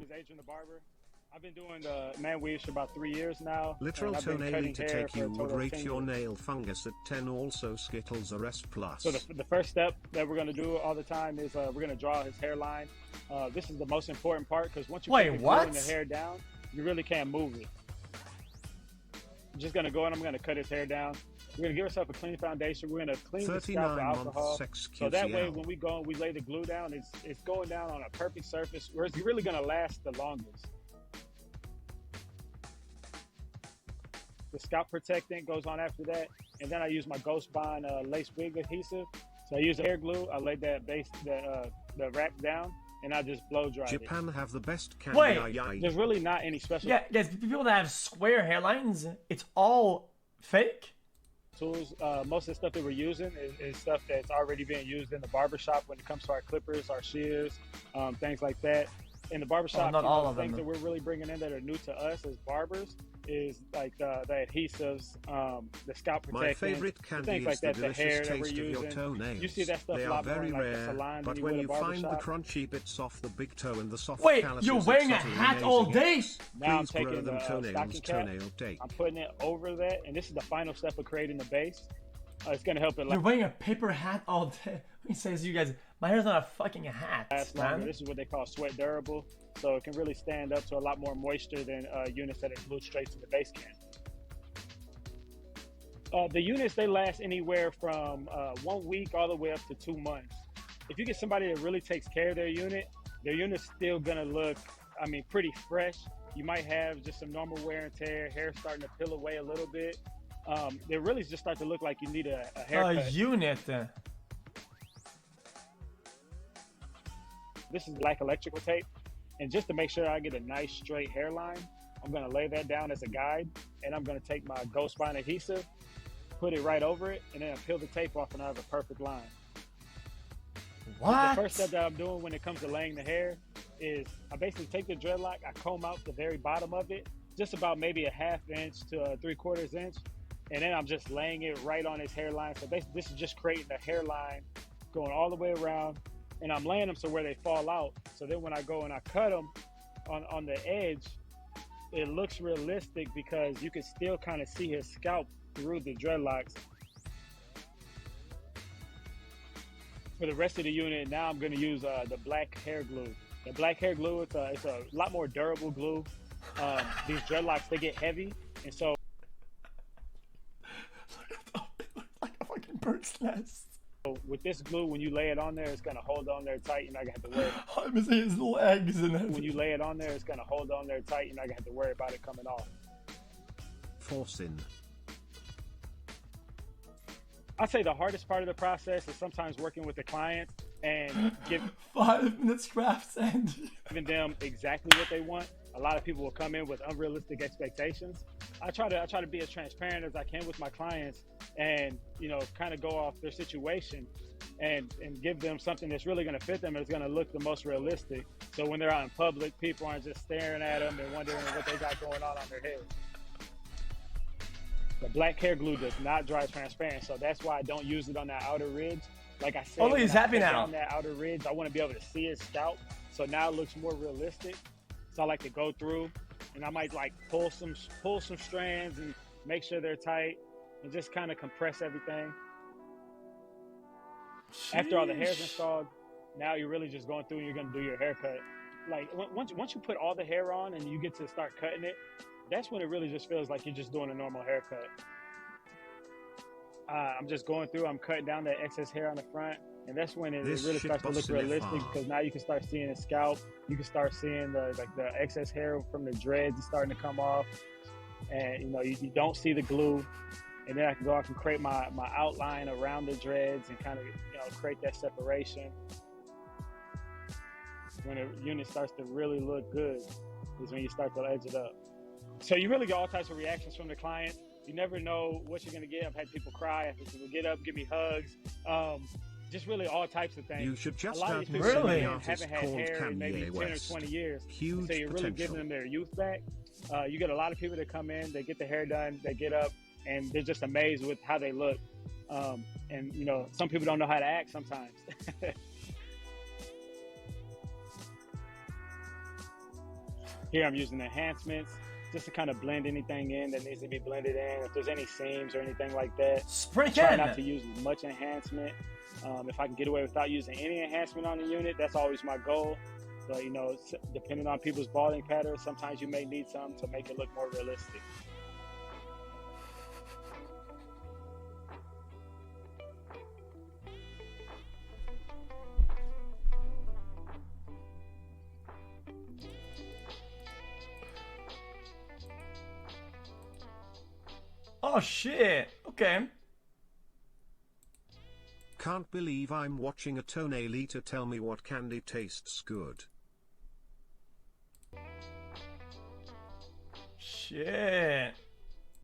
name is Adrian the Barber. I've been doing the man weaves for about 3 years now. Literal toenail to take you would rate your nail fungus at 10. Also Skittles are S+. So the first step that we're going to do all the time is we're going to draw his hairline. This is the most important part because once you put the hair down, you really can't move it. I'm just going to go and I'm going to cut his hair down. We're going to give ourselves a clean foundation. We're going to clean the scalp with alcohol. So that way when we go and we lay the glue down, it's going down on a perfect surface where it's really going to last the longest. The scalp protectant goes on after that, and then I use my Ghost Bond lace wig adhesive. So I use hair glue. I lay that the wrap down, and I just blow dry Japan it. have the best candy. There's really not any special. Yeah, there's people that have square hairlines. It's all fake. Tools. Most of the stuff that we're using is stuff that's already being used in the barbershop when it comes to our clippers, our shears, things like that. In the barbershop, not all of things them. that we're really bringing in that are new to us as barbers is like the adhesives, the scalp protection, my favorite candy things like is that, the the hair delicious that we're taste of your using. toenails. You see that stuff they a are lot very more in, like, rare, the salon but than when you you would a find the barbershop. crunchy bits off the big toe and the soft Wait, calluses, you're wearing a it's utterly hat all amazing. day? Now I'm Please grow taking them the toenails, stocking cap, toenail date. I'm putting it over that, and this is the final step of creating the base. It's going to help it You're wearing a paper hat all day. He says, you guys, my hair's not a fucking hat, last longer. This is what they call sweat durable, so it can really stand up to a lot more moisture than units that are glued straight to the base can. The units, they last anywhere from 1 week all the way up to 2 months. If you get somebody that really takes care of their unit's still gonna look, I mean, pretty fresh. You might have just some normal wear and tear, hair starting to peel away a little bit. They really just start to look like you need a haircut. A unit. This is black electrical tape, and just to make sure I get a nice straight hairline, I'm gonna lay that down as a guide, and I'm gonna take my Ghost Bond adhesive, put it right over it, and then I peel the tape off, and I have a perfect line. What? The first step that I'm doing when it comes to laying the hair is I basically take the dreadlock, I comb out the very bottom of it, just about maybe a 1/2 inch to a 3/4 inch, and then I'm just laying it right on his hairline. So basically, this is just creating a hairline going all the way around, and I'm laying them so where they fall out. So then when I go and I cut them on the edge, it looks realistic because you can still kind of see his scalp through the dreadlocks. For the rest of the unit, now I'm going to use the black hair glue. The black hair glue, it's a lot more durable glue. These dreadlocks, they get heavy, and so It looks like a fucking bird's nest. with this glue, when you lay it on there, it's going to hold on there tight. You're not going to have to worry. I'm missing his little eggs in it. When you lay it on there, it's going to hold on there tight. You're not going to have to worry about it coming off. Forcing. I'd say the hardest part of the process is sometimes working with the client and 5 minutes crafts and giving them exactly what they want. A lot of people will come in with unrealistic expectations. I try to be as transparent as I can with my clients and, you know, kind of go off their situation and give them something that's really going to fit them and it's going to look the most realistic. So when they're out in public, people aren't just staring at them and wondering what they got going on their head. The black hair glue does not dry transparent, so that's why I don't use it on that outer ridge. Like I said, oh, he's happy now. On that outer ridge, I want to be able to see his scalp, so now it looks more realistic. So I like to go through, and I might like pull some strands and make sure they're tight, and just kind of compress everything. Sheesh. After all the hair's installed, now you're really just going through and you're gonna do your haircut. Like once you put all the hair on and you get to start cutting it, that's when it really just feels like you're just doing a normal haircut. I'm just going through, I'm cutting down that excess hair on the front, and that's when it really starts to look realistic because now you can start seeing his scalp. You can start seeing the excess hair from the dreads is starting to come off, and you know you don't see the glue. And then I can go off and create my outline around the dreads and kind of create that separation. When a unit starts to really look good is when you start to edge it up. So you really get all types of reactions from the client. You never know what you're going to get. I've had people cry. I've had people get up, give me hugs. Just really all types of things. You should just a lot of these people really haven't had hair in maybe 10 or 20 years. Huge so you're really giving them their youth back. You get a lot of people that come in, they get the hair done, they get up, and they're just amazed with how they look. And, some people don't know how to act sometimes. Here I'm using enhancements just to kind of blend anything in that needs to be blended in. If there's any seams or anything like that, try not to use as much enhancement. If I can get away without using any enhancement on the unit, that's always my goal. But, you know, depending on people's balding patterns, sometimes you may need some to make it look more realistic. Oh shit, okay. Can't believe I'm watching a toenail eater tell me what candy tastes good. Shit.